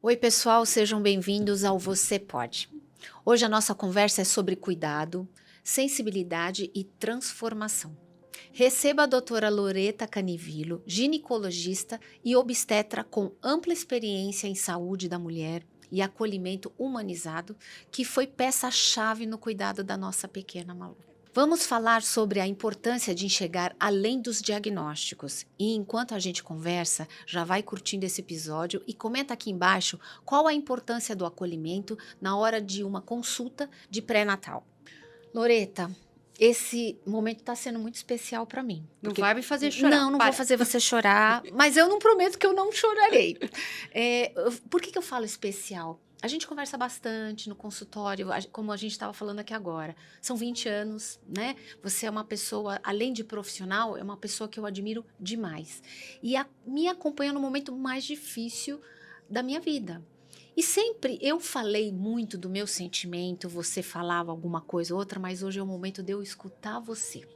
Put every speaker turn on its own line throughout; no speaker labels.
Oi, pessoal, sejam bem-vindos ao Você Pode. Hoje a nossa conversa é sobre cuidado, sensibilidade e transformação. Receba a doutora Loreta Canivilo, ginecologista e obstetra com ampla experiência em saúde da mulher e acolhimento humanizado, que foi peça-chave no cuidado da nossa pequena Malu. Vamos falar sobre a importância de enxergar além dos diagnósticos. E enquanto a gente conversa, já vai curtindo esse episódio e comenta aqui embaixo qual a importância do acolhimento na hora de uma consulta de pré-natal. Loreta, esse momento está sendo muito especial para mim.
Não vai me fazer chorar.
Não
para.
vou fazer você chorar, mas eu não prometo que eu não chorarei. Por que eu falo especial? A gente conversa bastante no consultório, como a gente estava falando aqui agora. São 20 anos, né? Você é uma pessoa, além de profissional, é uma pessoa que eu admiro demais. E me acompanha no momento mais difícil da minha vida. E sempre eu falei muito do meu sentimento, você falava alguma coisa ou outra, mas hoje é o momento de eu escutar você.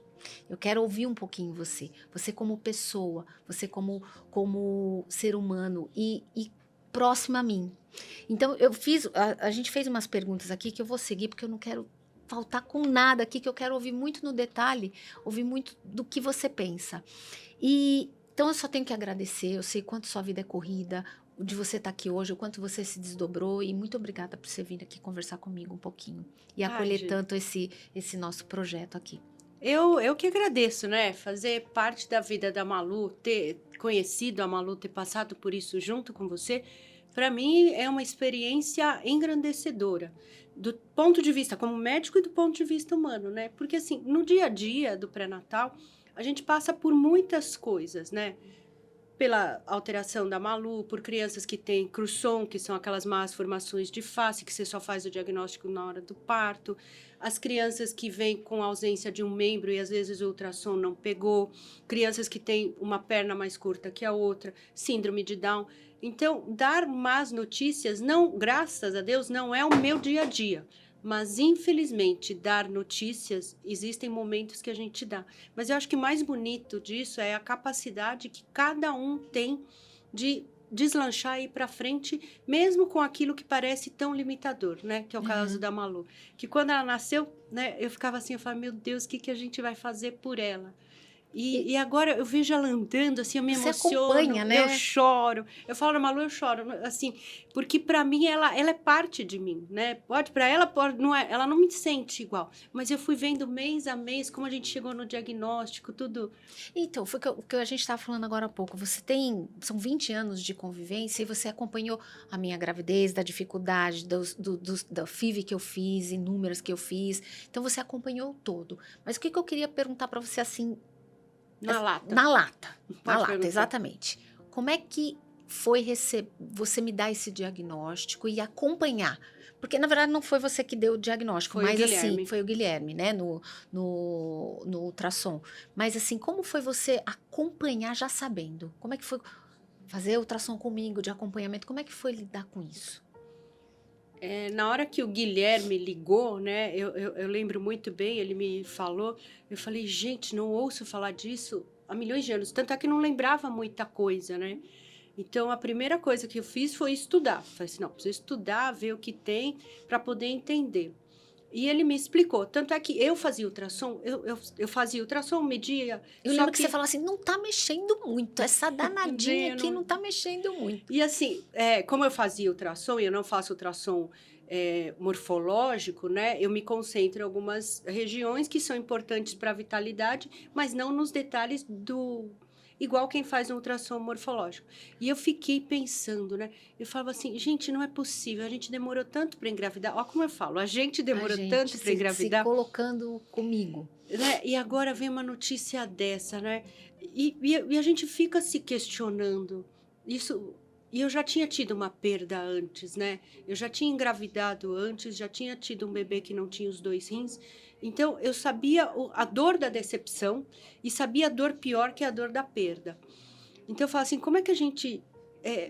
Eu quero ouvir um pouquinho você como pessoa, você como ser humano e próximo a mim. Então, a gente fez umas perguntas aqui que eu vou seguir, porque eu não quero faltar com nada aqui, que eu quero ouvir muito no detalhe, ouvir muito do que você pensa. Então, eu só tenho que agradecer, eu sei quanto sua vida é corrida, de você estar aqui hoje, o quanto você se desdobrou, e muito obrigada por você vir aqui conversar comigo um pouquinho e acolher
Gi,
tanto esse nosso projeto aqui.
eu que agradeço, né? Fazer parte da vida da Malu, ter conhecido a Malu, ter passado por isso junto com você, para mim é uma experiência engrandecedora. Do ponto de vista como médico e do ponto de vista humano, né? Porque assim, no dia a dia do pré-natal, a gente passa por muitas coisas, né? Pela alteração da Malu, por crianças que têm Cruzon, que são aquelas más formações de face, que você só faz o diagnóstico na hora do parto, as crianças que vêm com ausência de um membro e às vezes o ultrassom não pegou, crianças que têm uma perna mais curta que a outra, síndrome de Down. Então, dar más notícias, não, graças a Deus, não é o meu dia a dia. Mas, infelizmente, dar notícias, existem momentos que a gente dá. Mas eu acho que o mais bonito disso é a capacidade que cada um tem de deslanchar e ir para frente, mesmo com aquilo que parece tão limitador, né? Que é o caso da Malu. Que quando ela nasceu, né, eu ficava assim, eu falava, meu Deus, o que a gente vai fazer por ela? E agora eu vejo ela andando, assim, eu me
Você
emociono,
acompanha, né?
eu choro. Eu falo, Malu, eu choro, assim, porque para mim ela é parte de mim, né? Para ela, não é, ela não me sente igual. Mas eu fui vendo mês a mês como a gente chegou no diagnóstico, tudo.
Então, foi o que a gente estava falando agora há pouco. São 20 anos de convivência e você acompanhou a minha gravidez, da dificuldade, da FIV que eu fiz, inúmeras que eu fiz. Então, você acompanhou todo. Mas o que eu queria perguntar para você, assim,
Na lata.
na lata,
Perguntar.
exatamente. Como é que foi você me dar esse diagnóstico e acompanhar? Porque, na verdade, não foi você que deu o diagnóstico,
Foi o
mas
Guilherme.
assim, foi o Guilherme, né, no ultrassom. Mas assim, como foi você acompanhar já sabendo? Como é que foi fazer ultrassom comigo, de acompanhamento? Como é que foi lidar com isso?
Na hora que o Guilherme ligou, né, eu lembro muito bem, ele me falou, eu falei, gente, não ouço falar disso há milhões de anos, tanto é que não lembrava muita coisa, né? Então, a primeira coisa que eu fiz foi estudar. Falei assim, não, preciso estudar, ver o que tem, para poder entender. E ele me explicou, tanto é que eu fazia ultrassom, eu fazia ultrassom, media...
Eu lembro que você falou assim, não tá mexendo muito, essa danadinha aqui não tá mexendo muito.
E assim, como eu fazia ultrassom, e eu não faço ultrassom morfológico, né? Eu me concentro em algumas regiões que são importantes para a vitalidade, mas não nos detalhes igual quem faz um ultrassom morfológico. E eu fiquei pensando, né? Eu falava assim, gente, não é possível, a gente demorou tanto para engravidar. Olha como eu falo, a gente demorou tanto para engravidar.
Se colocando comigo.
Né? E agora vem uma notícia dessa, né? E a gente fica se questionando. Isso. E eu já tinha tido uma perda antes, né? Eu já tinha engravidado antes, já tinha tido um bebê que não tinha os 2 rins. Então, eu sabia a dor da decepção e sabia a dor pior que a dor da perda. Então, eu falo assim, como é que a gente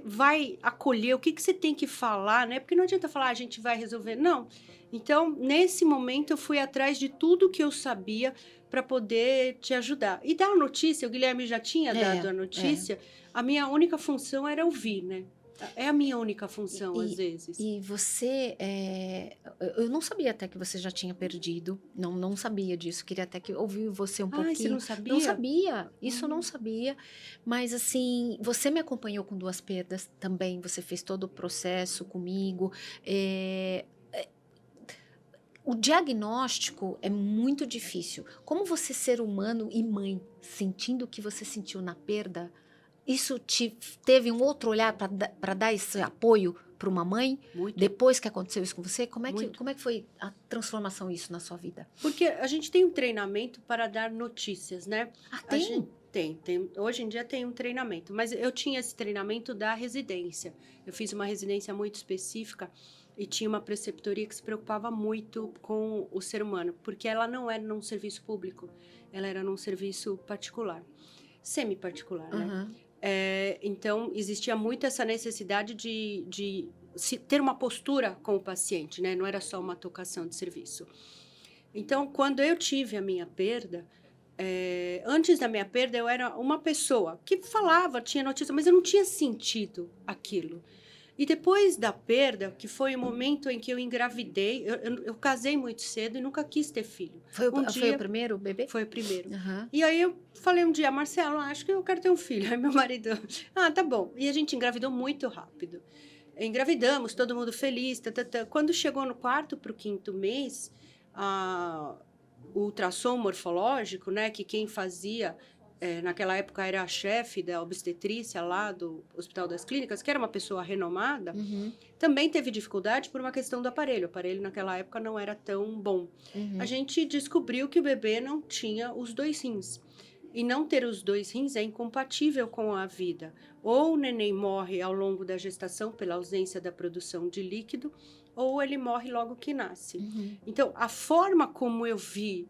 vai acolher? O que você tem que falar, né? Porque não adianta falar, a gente vai resolver. Não. Então, nesse momento, eu fui atrás de tudo que eu sabia para poder te ajudar. E dar a notícia, o Guilherme já tinha dado a notícia, a minha única função era ouvir, né? É a minha única função, às vezes.
E você, eu não sabia até que você já tinha perdido, não sabia disso, queria até que ouvir você um
Ai, você
pouquinho.
não sabia?
Não sabia, isso eu não sabia, mas assim, você me acompanhou com 2 perdas também, você fez todo o processo comigo, o diagnóstico é muito difícil. Como você, ser humano e mãe, sentindo o que você sentiu na perda, isso te teve um outro olhar para dar esse apoio para uma mãe?
Muito.
Depois que aconteceu isso com você? Como é
Muito.
que foi a transformação isso na sua vida?
Porque a gente tem um treinamento para dar notícias, né?
Ah,
A
tem?
gente tem. Hoje em dia tem um treinamento, mas eu tinha esse treinamento da residência. Eu fiz uma residência muito específica e tinha uma preceptoria que se preocupava muito com o ser humano, porque ela não era num serviço público, ela era num serviço particular, semi-particular, né?
Aham.
Então, existia muito essa necessidade de ter uma postura com o paciente, né? Não era só uma tocação de serviço. Então, quando eu tive a minha perda, antes da minha perda, eu era uma pessoa que falava, tinha notícia, mas eu não tinha sentido aquilo. E depois da perda, que foi o momento em que eu engravidei, eu casei muito cedo e nunca quis ter filho.
Foi
Um
foi
dia
o primeiro bebê?
foi o primeiro.
Aham.
E aí eu falei um dia, Marcelo, acho que eu quero ter um filho. Aí meu marido, tá bom. E a gente engravidou muito rápido. Engravidamos, todo mundo feliz. Quando chegou no 4º para o 5º mês, o ultrassom morfológico, né, que quem fazia naquela época era a chefe da obstetrícia lá do Hospital das Clínicas, que era uma pessoa renomada,
Uhum.
também teve dificuldade por uma questão do aparelho. O aparelho naquela época não era tão bom.
Uhum.
A gente descobriu que o bebê não tinha os 2 rins. E não ter os 2 rins é incompatível com a vida. Ou o neném morre ao longo da gestação pela ausência da produção de líquido, ou ele morre logo que nasce.
Uhum.
Então, a forma como eu vi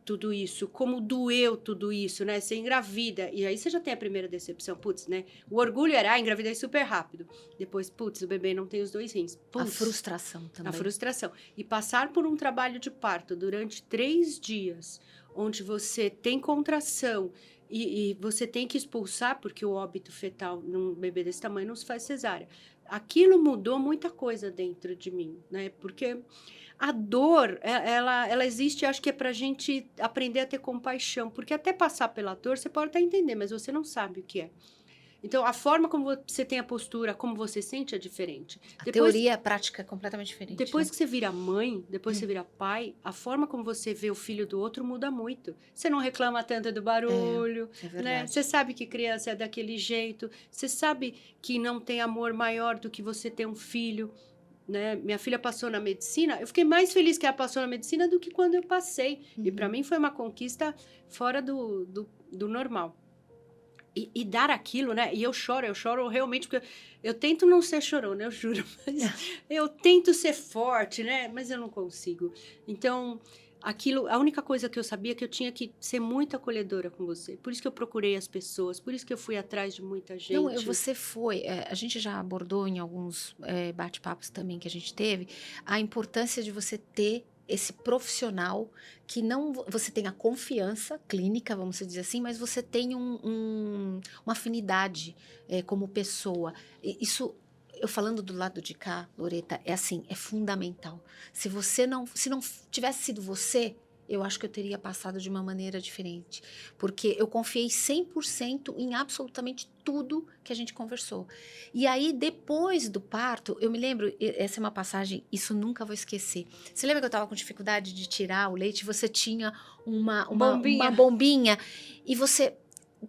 tudo isso, como doeu tudo isso, né? Você engravida, e aí você já tem a primeira decepção, putz, né? O orgulho era, engravidei super rápido. Depois, putz, o bebê não tem os 2 rins.
A
Putz,
frustração também.
a frustração. E passar por um trabalho de parto durante 3 dias, onde você tem contração e você tem que expulsar, porque o óbito fetal num bebê desse tamanho não se faz cesárea. Aquilo mudou muita coisa dentro de mim, né? Porque a dor, ela existe, acho que é pra gente aprender a ter compaixão, porque até passar pela dor, você pode até entender, mas você não sabe o que é. Então, a forma como você tem a postura, como você sente é diferente.
A teoria e a prática é completamente diferente.
Depois
né?
que você vira mãe, depois que você vira pai, a forma como você vê o filho do outro muda muito. Você não reclama tanto do barulho,
É
né?
verdade.
Você sabe que criança é daquele jeito, você sabe que não tem amor maior do que você ter um filho, né? Minha filha passou na medicina, eu fiquei mais feliz que ela passou na medicina do que quando eu passei. E para mim foi uma conquista fora do normal. E dar aquilo, né? E eu choro realmente, porque eu tento não ser chorona, eu juro. Mas eu tento ser forte, né? Mas eu não consigo. Então, aquilo, a única coisa que eu sabia é que eu tinha que ser muito acolhedora com você. Por isso que eu procurei as pessoas, por isso que eu fui atrás de muita gente.
Não, você foi. A gente já abordou em alguns bate-papos também que a gente teve a importância de você ter esse profissional que não você tem a confiança clínica, vamos dizer assim, mas você tem uma afinidade como pessoa. Isso, eu falando do lado de cá, Loreta, é assim, é fundamental. Se não tivesse sido você, eu acho que eu teria passado de uma maneira diferente. Porque eu confiei 100% em absolutamente tudo que a gente conversou. E aí, depois do parto, eu me lembro, essa é uma passagem, isso nunca vou esquecer. Você lembra que eu estava com dificuldade de tirar o leite? Você tinha uma bombinha e você...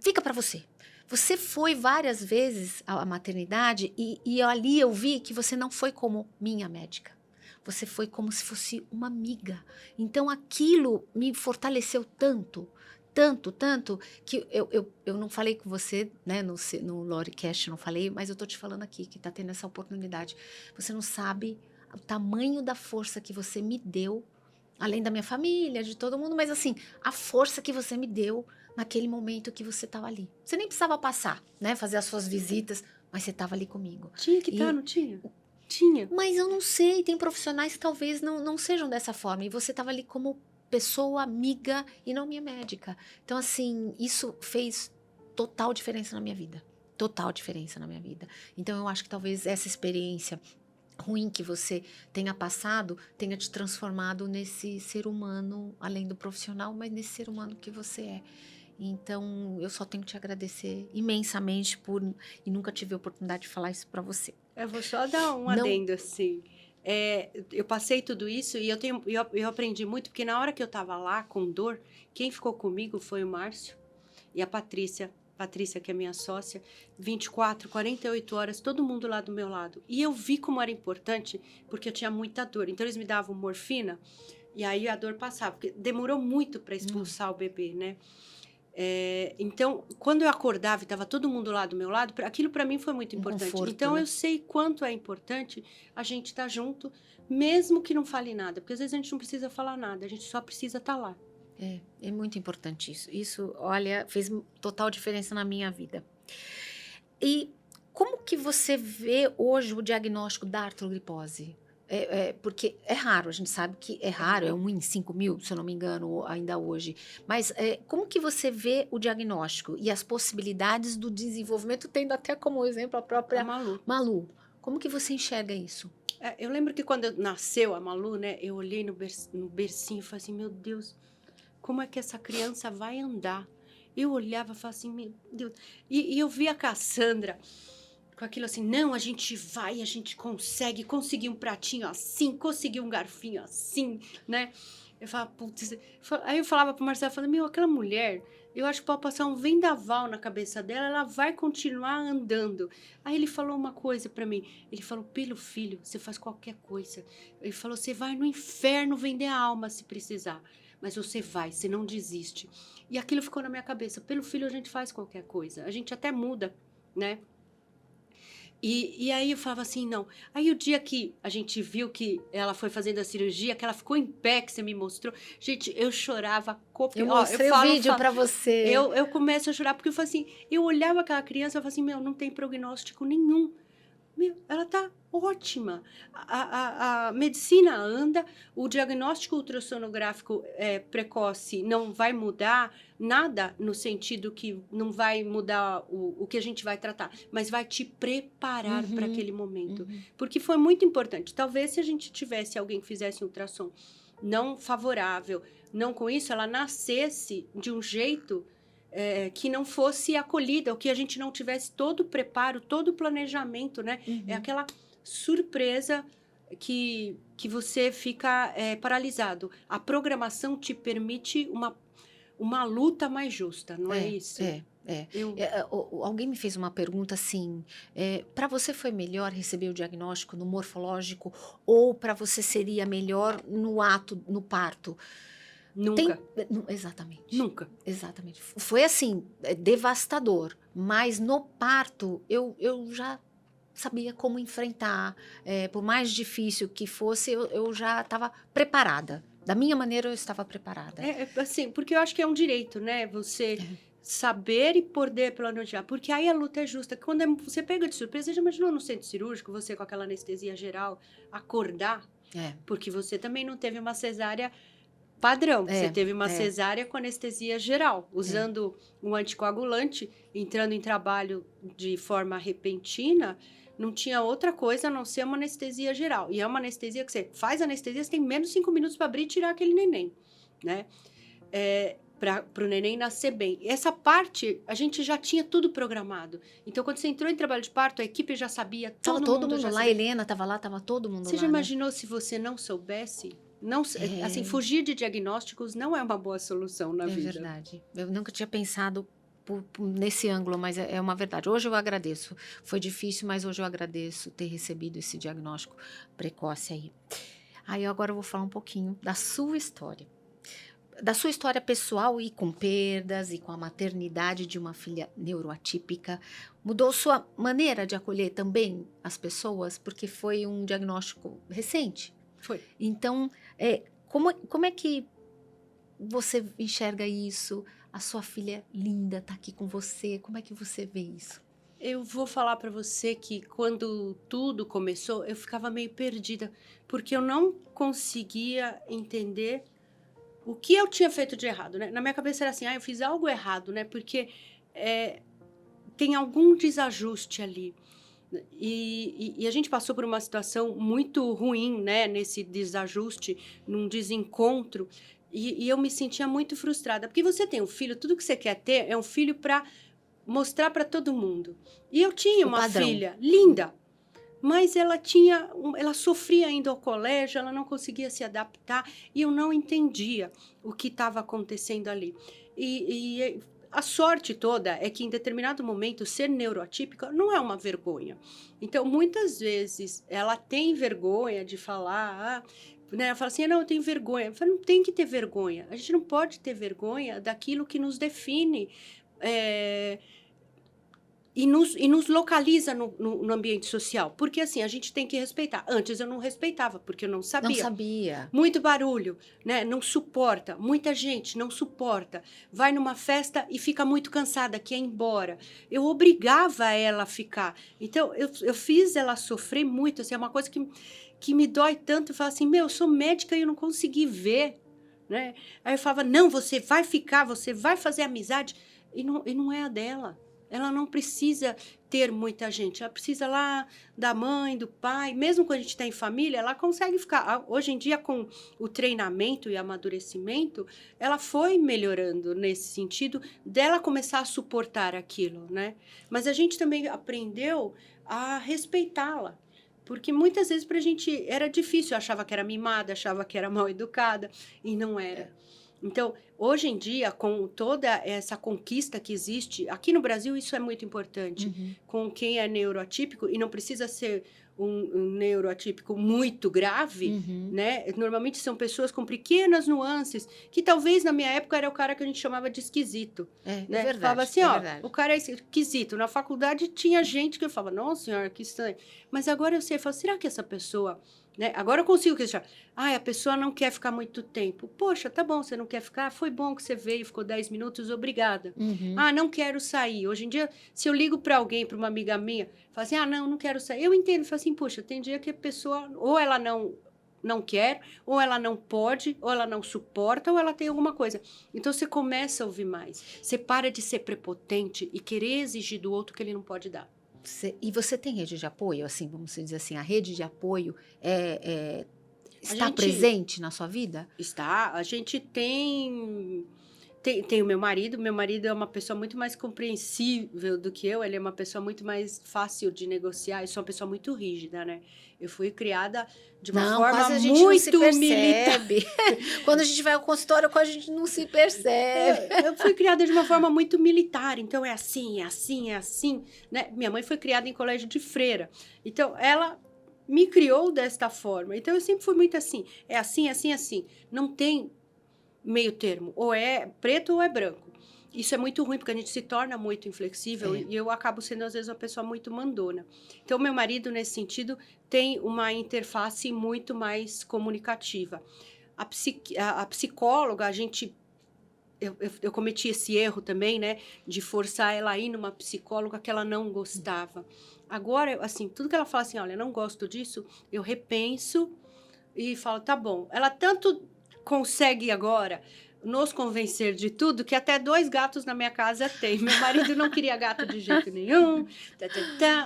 Fica para você. Você foi várias vezes à maternidade e ali eu vi que você não foi como minha médica. Você foi como se fosse uma amiga. Então, aquilo me fortaleceu tanto, que eu não falei com você, né, no Loricast, não falei, mas eu tô te falando aqui, que tá tendo essa oportunidade. Você não sabe o tamanho da força que você me deu, além da minha família, de todo mundo, mas assim, a força que você me deu naquele momento que você tava ali. Você nem precisava passar, né, fazer as suas visitas, mas você tava ali comigo.
Tinha que estar, não tinha? Tinha.
Mas eu não sei, tem profissionais que talvez não sejam dessa forma. E você estava ali como pessoa amiga e não minha médica. Então, assim, isso fez total diferença na minha vida. total diferença na minha vida. Então, eu acho que talvez essa experiência ruim que você tenha passado tenha te transformado nesse ser humano, além do profissional, mas nesse ser humano que você é. Então, eu só tenho que te agradecer imensamente e nunca tive a oportunidade de falar isso para você.
Eu vou só dar um adendo, assim. Eu passei tudo isso e eu aprendi muito, porque na hora que eu estava lá com dor, quem ficou comigo foi o Márcio e a Patrícia, que é minha sócia, 24, 48 horas, todo mundo lá do meu lado. E eu vi como era importante, porque eu tinha muita dor. Então, eles me davam morfina e aí a dor passava, porque demorou muito para expulsar o bebê, né? Então, quando eu acordava e estava todo mundo lá do meu lado, aquilo para mim foi muito importante.
Conforto,
então,
né?
eu sei quanto é importante a gente estar junto, mesmo que não fale nada. Porque às vezes a gente não precisa falar nada, a gente só precisa estar lá.
É muito importante isso. Isso, olha, fez total diferença na minha vida. E como que você vê hoje o diagnóstico da artrogripose? Porque é raro, a gente sabe que é raro, é 1 em 5.000, se eu não me engano, ainda hoje. Mas como que você vê o diagnóstico e as possibilidades do desenvolvimento, tendo até como exemplo a própria
A Malu.
Malu? Como que você enxerga isso?
Eu lembro que quando nasceu a Malu, né, eu olhei no bercinho e falei assim, meu Deus, como é que essa criança vai andar? Eu olhava e falava assim, meu Deus. E eu via a Cassandra com aquilo assim, não, a gente vai, a gente conseguir um pratinho assim, conseguir um garfinho assim, né? Eu falava, putz. Aí eu falava pro Marcelo, eu falava, meu, aquela mulher, eu acho que pode passar um vendaval na cabeça dela, ela vai continuar andando. Aí ele falou uma coisa pra mim, ele falou, pelo filho, você faz qualquer coisa. Ele falou, você vai no inferno vender a alma se precisar, mas você vai, você não desiste. E aquilo ficou na minha cabeça, pelo filho a gente faz qualquer coisa, a gente até muda, né? E aí eu falava assim, não. Aí o dia que a gente viu que ela foi fazendo a cirurgia, que ela ficou em pé, que você me mostrou, gente, eu chorava
Eu mostrei o vídeo para você.
Eu começo a chorar, porque eu falei assim, eu olhava aquela criança e falava assim, meu, não tem prognóstico nenhum. Meu, ela tá ótima. A medicina anda, o diagnóstico ultrassonográfico precoce não vai mudar nada no sentido que não vai mudar o que a gente vai tratar, mas vai te preparar para aquele momento. Porque foi muito importante. Talvez se a gente tivesse alguém que fizesse um ultrassom não favorável, não com isso, ela nascesse de um jeito que não fosse acolhida, ou que a gente não tivesse todo o preparo, todo o planejamento, né? É aquela surpresa que você fica paralisado. A programação te permite uma luta mais justa, não é isso?
Alguém me fez uma pergunta assim, para você foi melhor receber o diagnóstico no morfológico ou para você seria melhor no parto?
Nunca.
Exatamente.
Nunca.
Exatamente. Foi assim, devastador. Mas no parto, eu já sabia como enfrentar. Por mais difícil que fosse, eu já estava preparada. Da minha maneira, eu estava preparada.
Assim, porque eu acho que é um direito, né? Você saber e poder planejar. Porque aí a luta é justa. Quando você pega de surpresa, você já imaginou no centro cirúrgico, você com aquela anestesia geral, acordar? Porque você também não teve uma cesárea padrão. Você teve uma cesárea com anestesia geral, usando um anticoagulante, entrando em trabalho de forma repentina, não tinha outra coisa a não ser uma anestesia geral. E é uma anestesia que você faz anestesia, você tem menos de 5 minutos para abrir e tirar aquele neném, né? Para o neném nascer bem. Essa parte, a gente já tinha tudo programado. Então, quando você entrou em trabalho de parto, a equipe já sabia, todo mundo já
lá,
sabia.
Helena estava lá, estava todo mundo lá.
Você já imaginou se você não soubesse? Não, assim, fugir de diagnósticos não é uma boa solução na vida. É
verdade. Eu nunca tinha pensado nesse ângulo, mas é uma verdade. Hoje eu agradeço. Foi difícil, mas hoje eu agradeço ter recebido esse diagnóstico precoce aí. Aí agora eu vou falar um pouquinho da sua história. Da sua história pessoal e com perdas e com a maternidade de uma filha neuroatípica. Mudou sua maneira de acolher também as pessoas? Porque foi um diagnóstico recente.
Foi.
Então, como é que você enxerga isso? A sua filha linda está aqui com você. Como é que você vê isso?
Eu vou falar para você que quando tudo começou, eu ficava meio perdida, porque eu não conseguia entender o que eu tinha feito de errado, né? Na minha cabeça era assim, eu fiz algo errado, né? Porque tem algum desajuste ali. E a gente passou por uma situação muito ruim, né, nesse desajuste, num desencontro, e eu me sentia muito frustrada, porque você tem um filho, tudo que você quer ter é um filho para mostrar para todo mundo. E eu tinha
O
uma
padrão.
filha linda, mas ela sofria indo ao colégio, ela não conseguia se adaptar, e eu não entendia o que estava acontecendo ali. E a sorte toda é que, em determinado momento, ser neuroatípica não é uma vergonha. Então, muitas vezes, ela tem vergonha de falar, né? Ela fala assim, não, eu tenho vergonha. Eu falo, não tem que ter vergonha. A gente não pode ter vergonha daquilo que nos define, e nos localiza no ambiente social. Porque, assim, a gente tem que respeitar. Antes eu não respeitava, porque eu não
Não
sabia.
sabia.
Muito barulho, né? Não suporta. Muita gente não suporta. Vai numa festa e fica muito cansada, quer ir embora. Eu obrigava ela a ficar. Então, eu fiz ela sofrer muito. Assim, é uma coisa que me dói tanto. Eu falo assim, eu sou médica e eu não consegui ver, né? Aí eu falava, não, você vai ficar, você vai fazer amizade. E não é a dela. Ela não precisa ter muita gente, ela precisa lá da mãe, do pai, mesmo quando a gente está em família, ela consegue ficar. Hoje em dia, com o treinamento e amadurecimento, ela foi melhorando nesse sentido dela começar a suportar aquilo, né? Mas a gente também aprendeu a respeitá-la. Porque muitas vezes para a gente era difícil, eu achava que era mimada, achava que era mal educada, e não era. Então, hoje em dia, com toda essa conquista que existe, aqui no Brasil isso é muito importante, com quem é neuroatípico, e não precisa ser um neuroatípico muito grave, né? Normalmente são pessoas com pequenas nuances, que talvez na minha época era o cara que a gente chamava de esquisito.
É
Né?
verdade.
Falava assim,
é
ó,
verdade.
o cara é esquisito. Na faculdade tinha gente que eu falava, nossa senhora, que estranho. Mas agora eu sei, eu falo, será que essa pessoa... Né? Agora eu consigo questionar. A pessoa não quer ficar muito tempo. Poxa, tá bom, você não quer ficar? Foi bom que você veio, ficou 10 minutos, obrigada. Não quero sair. Hoje em dia, se eu ligo para alguém, para uma amiga minha, fala assim, não quero sair. Eu entendo, falo assim, poxa, tem dia que a pessoa, ou ela não quer, ou ela não pode, ou ela não suporta, ou ela tem alguma coisa. Então, você começa a ouvir mais. Você para de ser prepotente e querer exigir do outro que ele não pode dar.
E você tem rede de apoio? Assim, vamos dizer assim, a rede de apoio está presente na sua vida?
Está. A gente tem o meu marido é uma pessoa muito mais compreensível do que eu, ele é uma pessoa muito mais fácil de negociar, eu sou uma pessoa muito rígida, né? Eu fui criada de uma forma
quase a gente
muito
não se
militar.
percebe. Quando a gente vai ao consultório, quase a gente não se percebe.
Eu fui criada de uma forma muito militar, então é assim, é assim, é assim, né? Minha mãe foi criada em colégio de freira, então ela me criou desta forma, então eu sempre fui muito assim, é assim, assim, assim, não tem meio termo, ou é preto ou é branco. Isso é muito ruim, porque a gente se torna muito inflexível e eu acabo sendo, às vezes, uma pessoa muito mandona. Então, meu marido, nesse sentido, tem uma interface muito mais comunicativa. A psicóloga, a gente... Eu cometi esse erro também, né? De forçar ela a ir numa psicóloga que ela não gostava. Agora, assim, tudo que ela fala assim, olha, não gosto disso, eu repenso e falo, tá bom. Ela tanto consegue agora nos convencer de tudo que até 2 gatos na minha casa tem. Meu marido não queria gato de jeito nenhum.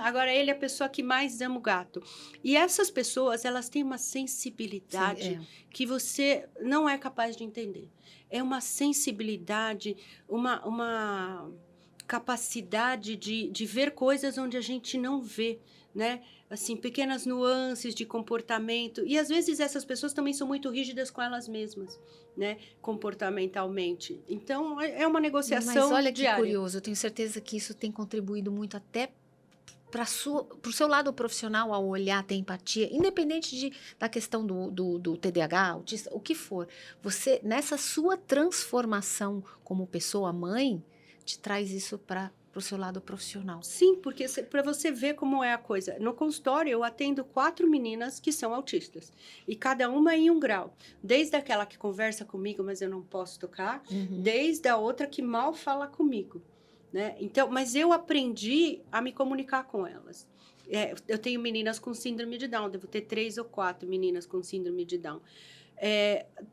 Agora ele é a pessoa que mais ama o gato. E essas pessoas, elas têm uma sensibilidade que você não é capaz de entender. É uma sensibilidade, uma capacidade de ver coisas onde a gente não vê, né? Assim, pequenas nuances de comportamento. E, às vezes, essas pessoas também são muito rígidas com elas mesmas, né? Comportamentalmente. Então, é uma negociação diária.
Mas olha que curioso, eu tenho certeza que isso tem contribuído muito até para o seu lado profissional, ao olhar, ter empatia, independente da questão do TDAH, autista, o que for. Você, nessa sua transformação como pessoa mãe, te traz isso para o seu lado profissional.
Sim, porque para você ver como é a coisa. No consultório, eu atendo 4 meninas que são autistas. E cada uma em um grau. Desde aquela que conversa comigo, mas eu não posso tocar, desde a outra que mal fala comigo. Né? Então, mas eu aprendi a me comunicar com elas. Eu tenho meninas com síndrome de Down, devo ter 3 ou 4 meninas com síndrome de Down.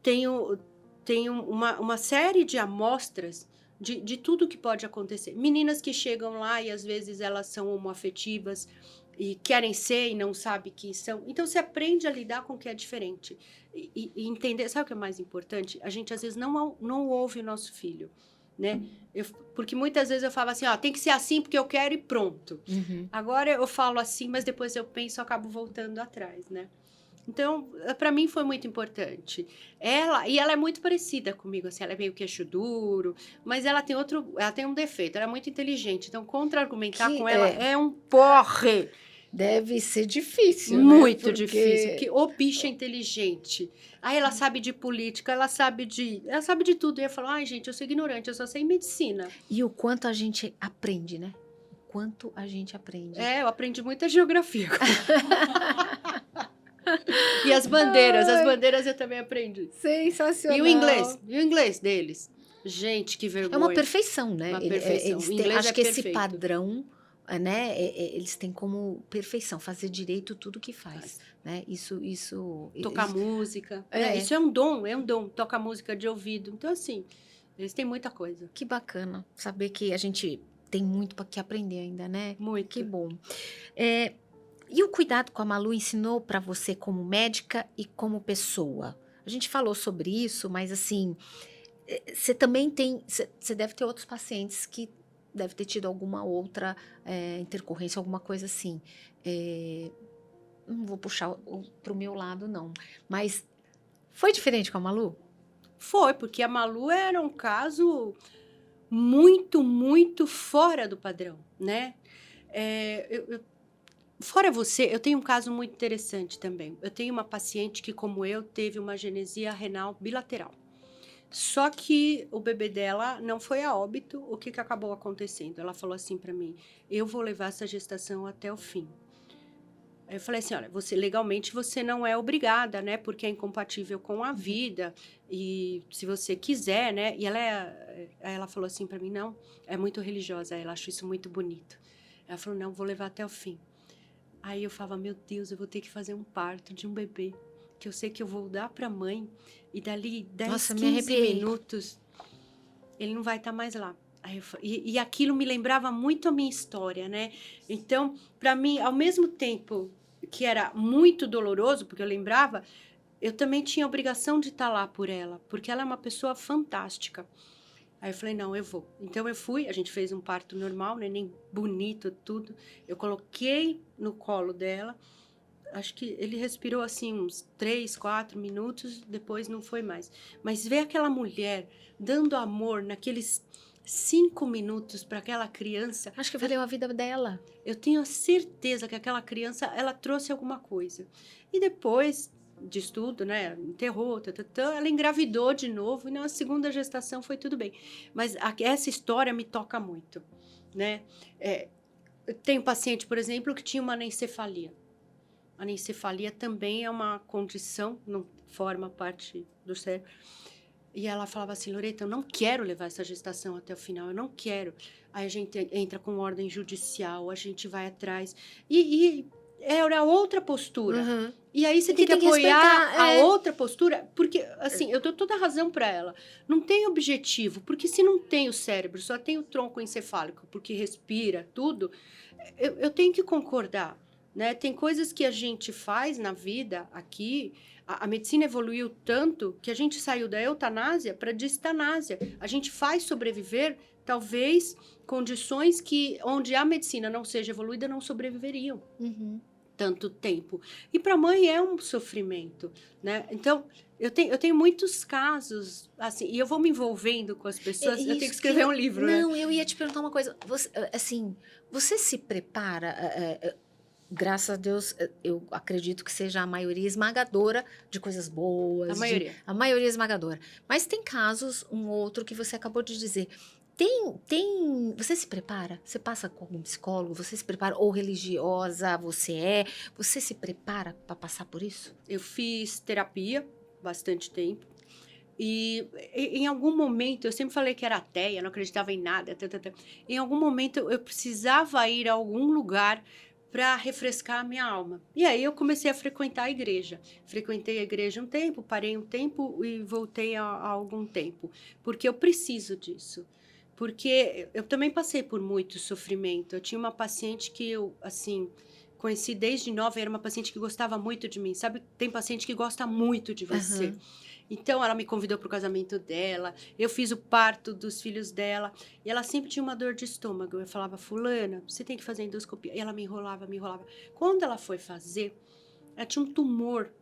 Tenho uma série de amostras de tudo que pode acontecer. Meninas que chegam lá e às vezes elas são homoafetivas e querem ser e não sabem que são. Então, você aprende a lidar com o que é diferente. E entender, sabe o que é mais importante? A gente, às vezes, não ouve o nosso filho, né? Porque muitas vezes eu falo assim, ó, tem que ser assim porque eu quero e pronto. Agora eu falo assim, mas depois eu penso, eu acabo voltando atrás, né? Então, para mim foi muito importante. Ela é muito parecida comigo, assim, ela é meio queixo duro, mas ela tem um defeito, ela é muito inteligente. Então, contra-argumentar com ela é um porre.
Deve ser difícil,
muito
né?
difícil, porque o bicho é inteligente. Aí ela sabe de política, ela sabe de tudo. E eu falo, ai, gente, eu sou ignorante, eu só sei medicina.
E o quanto a gente aprende, né? O quanto a gente aprende.
Eu aprendi muita geografia. E as bandeiras eu também aprendi.
Sensacional.
E o inglês deles. Gente, que vergonha.
É uma perfeição, né?
Uma perfeição.
Eles
O inglês
acho
é
que
perfeito.
esse padrão, né? Eles têm como perfeição, fazer direito tudo que faz, né?
Tocar música. Isso é um dom. Tocar música de ouvido. Então, assim, eles têm muita coisa.
Que bacana saber que a gente tem muito que aprender ainda, né?
Muito.
Que bom. E o cuidado com a Malu ensinou para você como médica e como pessoa? A gente falou sobre isso, mas assim, você também você deve ter outros pacientes que deve ter tido alguma outra intercorrência, alguma coisa assim. Não vou puxar para o meu lado, não. Mas foi diferente com a Malu?
Foi, porque a Malu era um caso muito, muito fora do padrão, né? Fora você, eu tenho um caso muito interessante também. Eu tenho uma paciente que, como eu, teve uma agenesia renal bilateral. Só que o bebê dela não foi a óbito. O que acabou acontecendo? Ela falou assim para mim, eu vou levar essa gestação até o fim. Aí eu falei assim, olha, legalmente você não é obrigada, né? Porque é incompatível com a vida. E se você quiser, né? E ela falou assim para mim, não, é muito religiosa, ela acha isso muito bonito. Ela falou, não, vou levar até o fim. Aí eu falava, meu Deus, eu vou ter que fazer um parto de um bebê, que eu sei que eu vou dar para a mãe, e dali 10, 15 minutos, ele não vai estar mais lá. E aquilo me lembrava muito a minha história, né? Então, para mim, ao mesmo tempo que era muito doloroso, porque eu lembrava, eu também tinha a obrigação de estar lá por ela, porque ela é uma pessoa fantástica. Aí eu falei, não, eu vou. Então eu fui, a gente fez um parto normal, neném bonito, tudo. Eu coloquei no colo dela, acho que ele respirou assim uns 3, 4 minutos, depois não foi mais. Mas ver aquela mulher dando amor naqueles 5 minutos para aquela criança...
Acho que valeu a vida dela.
Eu tenho certeza que aquela criança, ela trouxe alguma coisa. E depois de estudo, né, enterrou, ela engravidou de novo, e na segunda gestação foi tudo bem. Mas essa história me toca muito, né? Eu tenho paciente, por exemplo, que tinha uma anencefalia. A anencefalia também é uma condição, não forma parte do cérebro. E ela falava assim, Loreta, eu não quero levar essa gestação até o final, eu não quero. Aí a gente entra com ordem judicial, a gente vai atrás. E era outra postura.
Uhum.
E aí você tem que apoiar a outra postura, porque, assim, eu dou toda a razão para ela. Não tem objetivo, porque se não tem o cérebro, só tem o tronco encefálico, porque respira, tudo, eu tenho que concordar, né? Tem coisas que a gente faz na vida aqui, a medicina evoluiu tanto que a gente saiu da eutanásia para distanásia. A gente faz sobreviver, talvez, condições onde a medicina não seja evoluída, não sobreviveriam.
Uhum.
Tanto tempo. E para a mãe é um sofrimento, né? Então, eu tenho muitos casos, assim, e eu vou me envolvendo com as pessoas, eu tenho que escrever um livro, né?
Não, eu ia te perguntar uma coisa. Você se prepara... graças a Deus, eu acredito que seja a maioria esmagadora de coisas boas. A maioria esmagadora. Mas tem casos, um outro que você acabou de dizer... Você se prepara? Você passa com algum psicólogo? Você se prepara? Ou religiosa você se prepara para passar por isso?
Eu fiz terapia bastante tempo. E em algum momento, eu sempre falei que era ateia, não acreditava em nada. Em algum momento, eu precisava ir a algum lugar para refrescar a minha alma. E aí eu comecei a frequentar a igreja. Frequentei a igreja um tempo, parei um tempo e voltei há algum tempo. Porque eu preciso disso. porque eu também passei por muito sofrimento. Eu tinha uma paciente que eu, assim, conheci desde nova, era uma paciente que gostava muito de mim. Sabe, tem paciente que gosta muito de você.
Aham.
Então, ela me convidou para o casamento dela, eu fiz o parto dos filhos dela, e ela sempre tinha uma dor de estômago. Eu falava, fulana, você tem que fazer endoscopia. E ela me enrolava, me enrolava. Quando ela foi fazer, ela tinha um tumor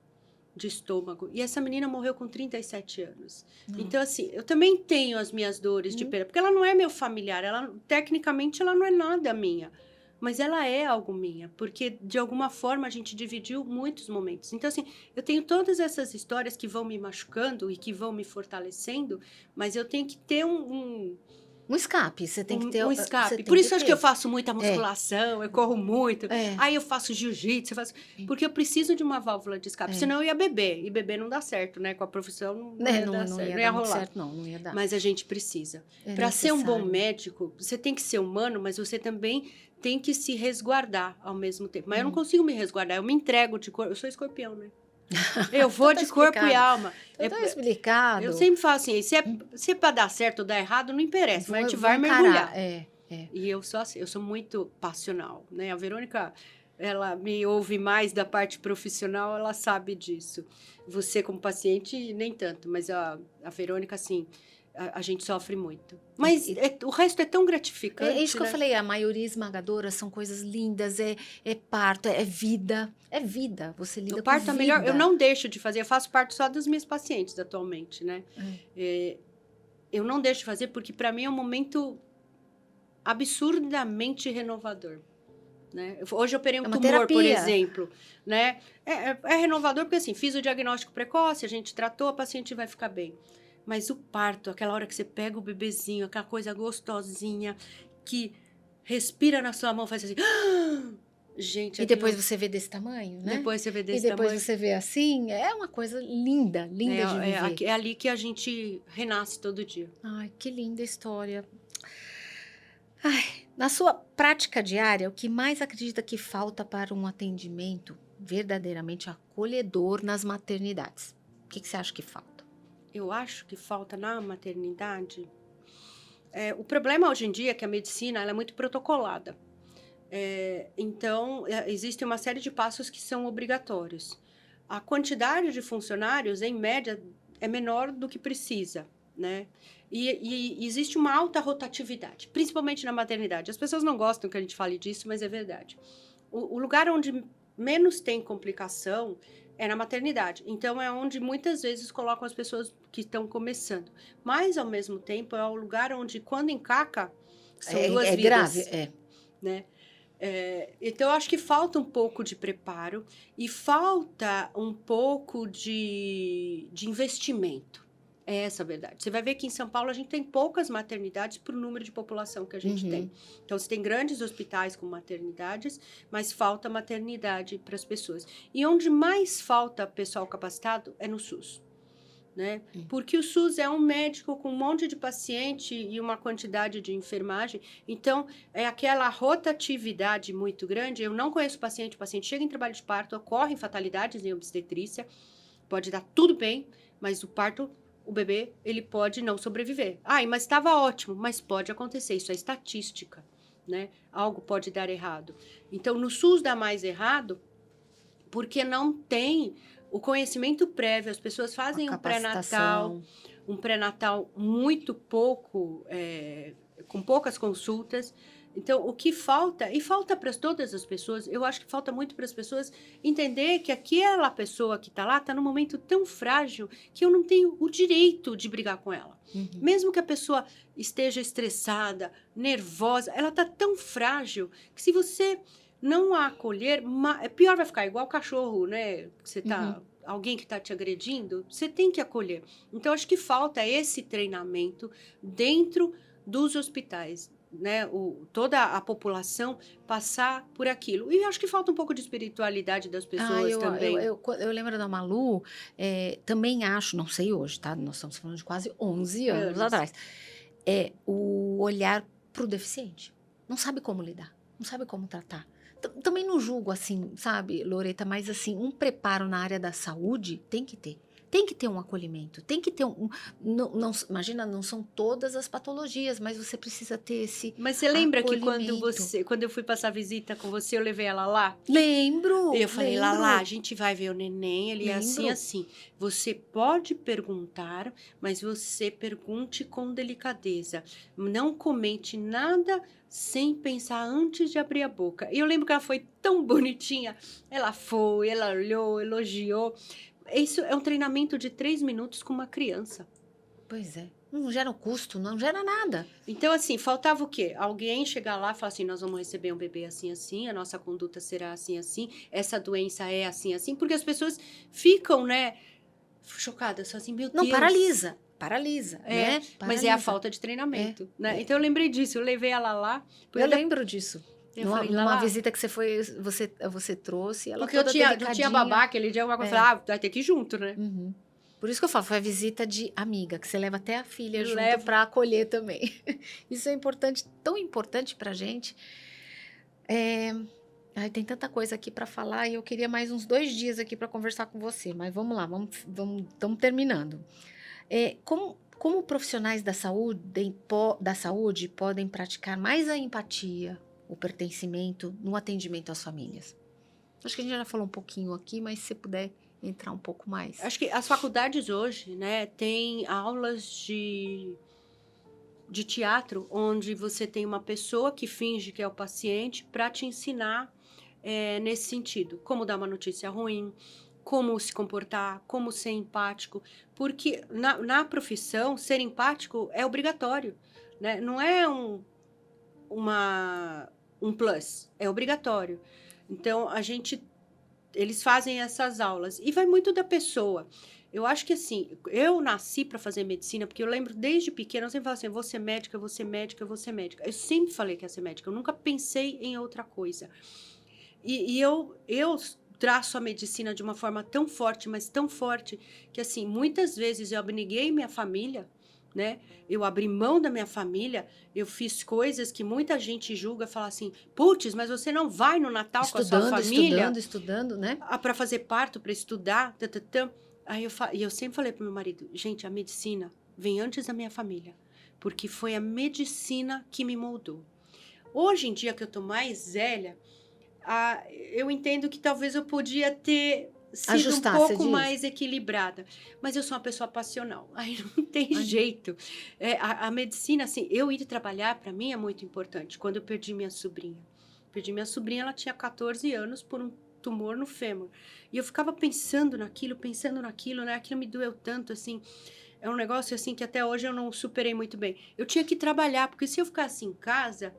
de estômago. E essa menina morreu com 37 anos. Então, assim, eu também tenho as minhas dores de perda, porque ela não é meu familiar, ela, tecnicamente, ela não é nada minha. Mas ela é algo minha, porque de alguma forma a gente dividiu muitos momentos. Então, assim, eu tenho todas essas histórias que vão me machucando e que vão me fortalecendo, mas eu tenho que ter
Um escape, você tem que ter.
um
Você
escape.
tem
Por
que
isso acho que eu
ter.
faço muita musculação, eu corro muito.
É.
Aí eu faço jiu-jitsu, porque eu preciso de uma válvula de escape. Senão eu ia beber. E beber não dá certo, né? Com a profissão não ia dar certo, não ia
dar muito
rolar.
certo, não ia dar.
Mas a gente precisa.
É
Para ser um bom
necessário.
médico, você tem que ser humano, mas você também tem que se resguardar ao mesmo tempo. Mas eu não consigo me resguardar, eu me entrego de corpo. Eu sou escorpião, né? Eu vou
Então
de
tá
corpo e
explicado.
alma.
Então tá explicado.
Eu sempre falo assim, se é para dar certo ou dar errado, não interessa, mas a gente
Vou
vai
encarar.
mergulhar.
É.
E eu sou assim, eu sou muito passional, né? A Verônica, ela me ouve mais da parte profissional, ela sabe disso. Você como paciente, nem tanto, mas a Verônica, assim, a gente sofre muito. Mas o resto é tão gratificante,
É isso que
né?
eu falei, a maioria esmagadora são coisas lindas, é parto, é vida. É vida, você lida
O parto
com
é
vida.
melhor, eu não deixo de fazer, eu faço parto só das minhas pacientes atualmente, né? Eu não deixo de fazer porque para mim é um momento absurdamente renovador. Né? Hoje eu operei um
uma
tumor,
terapia.
por exemplo. Né? É renovador porque, assim, fiz o diagnóstico precoce, a gente tratou, a paciente vai ficar bem. Mas o parto, aquela hora que você pega o bebezinho, aquela coisa gostosinha, que respira na sua mão, faz assim... Gente,
E depois você vê desse tamanho, né?
Depois você vê desse
E depois
tamanho.
você vê assim, é uma coisa linda, linda de viver.
É ali que a gente renasce todo dia.
Ai, que linda história. Ai, na sua prática diária, o que mais acredita que falta para um atendimento verdadeiramente acolhedor nas maternidades? O que você acha que falta?
Eu acho que falta na maternidade... o problema hoje em dia é que a medicina ela é muito protocolada. Então, existe uma série de passos que são obrigatórios. A quantidade de funcionários, em média, é menor do que precisa, né? E existe uma alta rotatividade, principalmente na maternidade. As pessoas não gostam que a gente fale disso, mas é verdade. O lugar onde menos tem complicação é na maternidade. Então, é onde muitas vezes colocam as pessoas que estão começando. Mas, ao mesmo tempo, é o lugar onde, quando encaca, são duas vidas.
Grave,
né? Então, eu acho que falta um pouco de preparo e falta um pouco de investimento. É essa a verdade. Você vai ver que em São Paulo a gente tem poucas maternidades para o número de população que a gente tem. Então, você tem grandes hospitais com maternidades, mas falta maternidade para as pessoas. E onde mais falta pessoal capacitado é no SUS. Né? Porque o SUS é um médico com um monte de paciente e uma quantidade de enfermagem. Então, é aquela rotatividade muito grande. Eu não conheço paciente, o paciente chega em trabalho de parto, ocorrem fatalidades em obstetrícia, pode dar tudo bem, mas o parto, o bebê, ele pode não sobreviver. Mas estava ótimo, mas pode acontecer, isso é estatística, né? Algo pode dar errado. Então, no SUS dá mais errado porque não tem o conhecimento prévio, as pessoas fazem um pré-natal muito pouco, com poucas consultas. Então, o que falta, e falta para todas as pessoas, eu acho que falta muito para as pessoas entender que aquela pessoa que está lá está num momento tão frágil que eu não tenho o direito de brigar com ela. Mesmo que a pessoa esteja estressada, nervosa, ela está tão frágil que se você não a acolher, pior vai ficar, igual o cachorro, né? Você tá, alguém que está te agredindo, você tem que acolher. Então, acho que falta esse treinamento dentro dos hospitais, né? Toda a população passar por aquilo. E acho que falta um pouco de espiritualidade das pessoas também.
Eu lembro da Malu, também acho, não sei hoje, tá? Nós estamos falando de quase 11 anos atrás. O olhar para o deficiente. Não sabe como lidar, não sabe como tratar. Também não julgo assim, sabe, Loreta, mas assim, um preparo na área da saúde tem que ter. Tem que ter um acolhimento, tem que ter imagina, não são todas as patologias, mas você precisa ter esse
Mas você lembra que
acolhimento.
quando eu fui passar visita com você, eu levei ela lá?
Lembro,
Eu falei,
lembro,
Lala, a gente vai ver o neném, ele é assim,
lembro.
assim. Você pode perguntar, mas você pergunte com delicadeza. Não comente nada sem pensar antes de abrir a boca. E eu lembro que ela foi tão bonitinha. Ela foi, ela olhou, elogiou. Isso é um treinamento de 3 minutos com uma criança.
Pois é, não gera um custo, não gera nada.
Então, assim, faltava o quê? Alguém chegar lá e falar assim, nós vamos receber um bebê assim, assim, a nossa conduta será assim, assim, essa doença é assim, assim, porque as pessoas ficam, né, chocadas, assim, meu
Não,
Deus.
paralisa,
É,
né?
mas é a
Paralisa.
falta de treinamento, né?
É.
Então, eu lembrei disso, eu levei ela lá.
Eu lembro disso.
Eu falei,
Numa
Lala,
visita que você foi, você trouxe ela
porque eu
toda
tinha, não
delicadinha.
tinha babá aquele dia, alguma coisa, eu falei, vai ter que ir junto, né?
Uhum. Por isso que eu falo, foi a visita de amiga, que você leva até a filha junto
Levo.
para acolher também. Isso é importante, tão importante pra gente. Ai, tem tanta coisa aqui para falar e eu queria mais uns 2 dias aqui para conversar com você, mas vamos lá, estamos terminando. Como profissionais da saúde podem praticar mais a empatia, o pertencimento no atendimento às famílias? Acho que a gente já falou um pouquinho aqui, mas se você puder entrar um pouco mais.
Acho que as faculdades hoje, né, têm aulas de teatro, onde você tem uma pessoa que finge que é o paciente para te ensinar nesse sentido. Como dar uma notícia ruim, como se comportar, como ser empático. Porque na profissão, ser empático é obrigatório, né? Não é um plus, é obrigatório. Então, eles fazem essas aulas. E vai muito da pessoa. Eu acho que assim, eu nasci para fazer medicina, porque eu lembro desde pequena, eu sempre falo assim, eu vou ser médica, eu vou ser médica, eu vou ser médica. Eu sempre falei que ia ser médica, eu nunca pensei em outra coisa. E eu traço a medicina de uma forma tão forte, mas tão forte, que assim, muitas vezes eu abneguei minha família, né? Eu abri mão da minha família, eu fiz coisas que muita gente julga, fala assim, putz, mas você não vai no Natal com a sua família?
Estudando, né?
Para fazer parto, para estudar, Aí eu sempre falei pro meu marido, gente, a medicina vem antes da minha família, porque foi a medicina que me moldou. Hoje em dia que eu tô mais velha, eu entendo que talvez eu podia ter sido um pouco mais equilibrada, mas eu sou uma pessoa passional, aí não tem jeito. A medicina, assim, eu ir trabalhar para mim é muito importante. Quando eu perdi minha sobrinha, ela tinha 14 anos por um tumor no fêmur. E eu ficava pensando naquilo, né? Aquilo me doeu tanto, assim. É um negócio, assim, que até hoje eu não superei muito bem. Eu tinha que trabalhar, porque se eu ficasse em casa,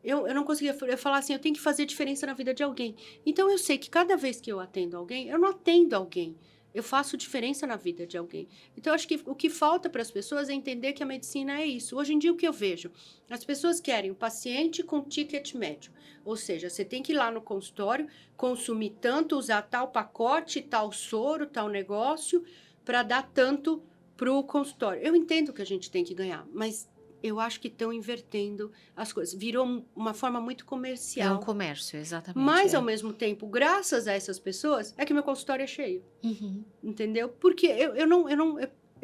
eu não conseguia. Eu falar assim, eu tenho que fazer diferença na vida de alguém. Então, eu sei que cada vez que eu atendo alguém, eu não atendo alguém. Eu faço diferença na vida de alguém. Então, acho que o que falta para as pessoas é entender que a medicina é isso. Hoje em dia, o que eu vejo? As pessoas querem o paciente com ticket médio. Ou seja, você tem que ir lá no consultório, consumir tanto, usar tal pacote, tal soro, tal negócio, para dar tanto para o consultório. Eu entendo que a gente tem que ganhar, mas eu acho que estão invertendo as coisas. Virou uma forma muito comercial.
É um comércio, exatamente.
Mas, ao mesmo tempo, graças a essas pessoas, é que meu consultório é cheio.
Uhum.
Entendeu? Porque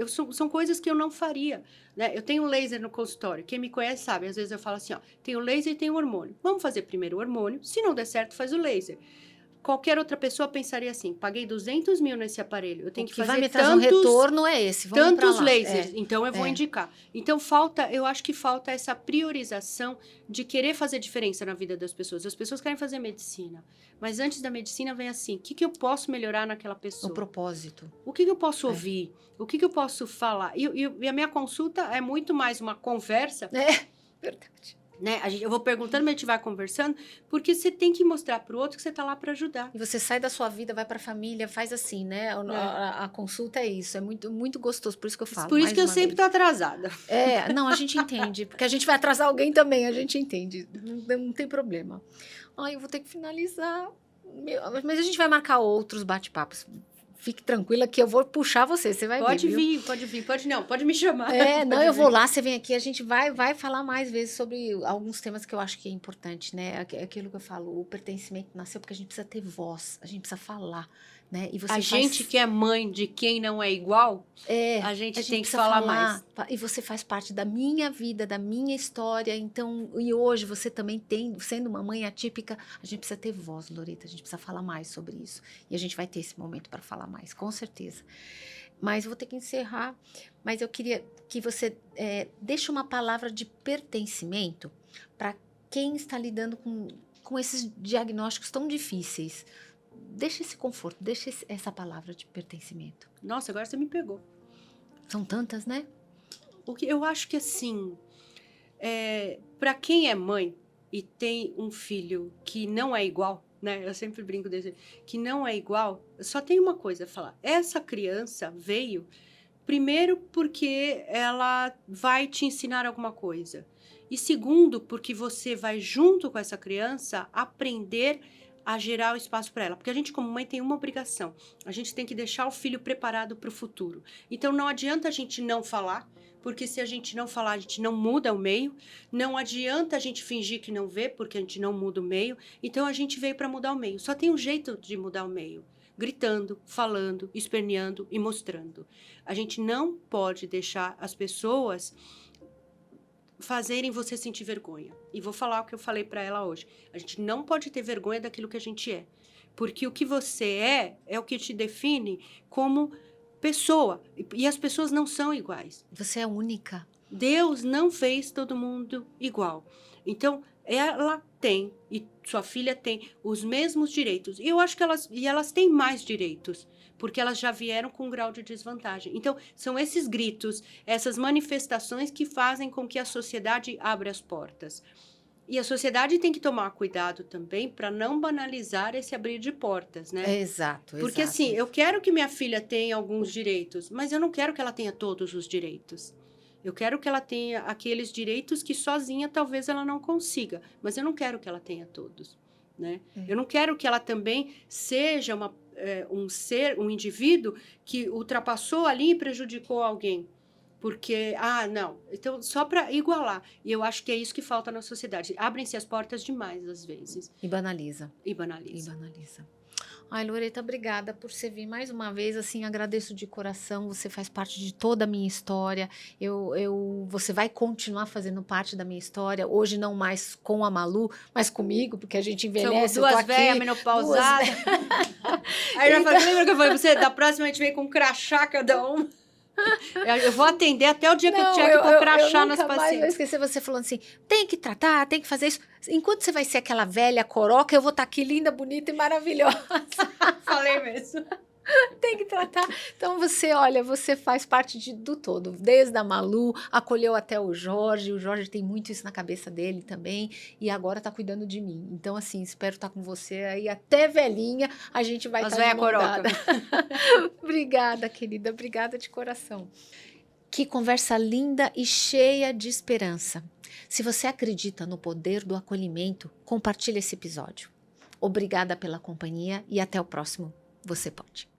são coisas que eu não faria, né? Eu tenho laser no consultório. Quem me conhece sabe. Às vezes eu falo assim, ó, tem o laser e tem o hormônio. Vamos fazer primeiro o hormônio. Se não der certo, faz o laser. Qualquer outra pessoa pensaria assim, paguei 200 mil nesse aparelho, eu tenho que fazer
vai me trazer um retorno é esse, vamos
tantos
pra lá.
lasers, então eu vou indicar. Então eu acho que falta essa priorização de querer fazer diferença na vida das pessoas. As pessoas querem fazer medicina, mas antes da medicina vem assim, o que eu posso melhorar naquela pessoa?
O propósito.
O que eu posso ouvir? O que eu posso falar? E a minha consulta é muito mais uma conversa.
Verdade.
Né? Eu vou perguntando, mas a gente vai conversando, porque você tem que mostrar para o outro que você está lá para ajudar.
E você sai da sua vida, vai para a família, faz assim, né? A consulta é isso, é muito, muito gostoso, por isso que eu falo.
Por isso que eu sempre estou atrasada.
Não, a gente entende, porque a gente vai atrasar alguém também, a gente entende, não tem problema. Eu vou ter que finalizar, mas a gente vai marcar outros bate-papos. Fique tranquila que eu vou puxar você vai
pode
ver.
Pode me chamar.
Eu vou lá, você vem aqui, a gente vai falar mais vezes sobre alguns temas que eu acho que é importante, né? Aquilo que eu falo, o pertencimento nasceu porque a gente precisa ter voz, a gente precisa falar. né? E você
A gente que é mãe de quem não é igual, a gente tem que
precisa
falar mais.
E você faz parte da minha vida, da minha história. Então, e hoje você também tem, sendo uma mãe atípica, a gente precisa ter voz, Loreta. A gente precisa falar mais sobre isso. E a gente vai ter esse momento para falar mais, com certeza. Mas eu vou ter que encerrar. Mas eu queria que você deixe uma palavra de pertencimento para quem está lidando com esses diagnósticos tão difíceis. Deixa esse conforto, deixa essa palavra de pertencimento.
Nossa, agora você me pegou.
São tantas, né?
O que eu acho que assim, para quem é mãe e tem um filho que não é igual, né? Eu sempre brinco desse, que não é igual, só tem uma coisa a falar. Essa criança veio primeiro porque ela vai te ensinar alguma coisa. E segundo, porque você vai junto com essa criança aprender a gerar o espaço para ela. Porque a gente, como mãe, tem uma obrigação. A gente tem que deixar o filho preparado para o futuro. Então, não adianta a gente não falar, porque se a gente não falar, a gente não muda o meio. Não adianta a gente fingir que não vê, porque a gente não muda o meio. Então, a gente veio para mudar o meio. Só tem um jeito de mudar o meio. Gritando, falando, esperneando e mostrando. A gente não pode deixar as pessoas fazerem você sentir vergonha. E vou falar o que eu falei para ela hoje. A gente não pode ter vergonha daquilo que a gente é. Porque o que você é o que te define como pessoa. E as pessoas não são iguais.
Você é única.
Deus não fez todo mundo igual. Então, ela tem, e sua filha tem, os mesmos direitos. E eu acho que elas têm mais direitos, porque elas já vieram com um grau de desvantagem. Então, são esses gritos, essas manifestações que fazem com que a sociedade abra as portas. E a sociedade tem que tomar cuidado também para não banalizar esse abrir de portas, né?
Exato.
Porque assim, eu quero que minha filha tenha alguns direitos, mas eu não quero que ela tenha todos os direitos. Eu quero que ela tenha aqueles direitos que sozinha talvez ela não consiga, mas eu não quero que ela tenha todos, né? Eu não quero que ela também seja um indivíduo que ultrapassou ali e prejudicou alguém. Porque, não, então só para igualar. E eu acho que é isso que falta na sociedade. Abrem-se as portas demais, às vezes.
E banaliza.
E banaliza.
Ai, Loreta, obrigada por você vir mais uma vez, assim, agradeço de coração, você faz parte de toda a minha história, você vai continuar fazendo parte da minha história, hoje não mais com a Malu, mas comigo, porque a gente envelhece.
Somos duas velhas menopausadas. Aí já falei, lembra que eu falei pra você? Da próxima a gente vem com um crachá cada um. Eu vou atender até o dia que eu tiver que pôr crachá nas pacientes.
Eu vou esquecer você falando assim, tem que tratar, tem que fazer isso. Enquanto você vai ser aquela velha coroca, eu vou estar aqui linda, bonita e maravilhosa.
Falei mesmo.
Tem que tratar. Então, você faz parte do todo. Desde a Malu, acolheu até o Jorge tem muito isso na cabeça dele também, e agora tá cuidando de mim. Então, assim, espero estar com você aí até velhinha, a gente vai estar de mão dada. Obrigada, querida, obrigada de coração. Que conversa linda e cheia de esperança. Se você acredita no poder do acolhimento, compartilhe esse episódio. Obrigada pela companhia e até o próximo. Você pode.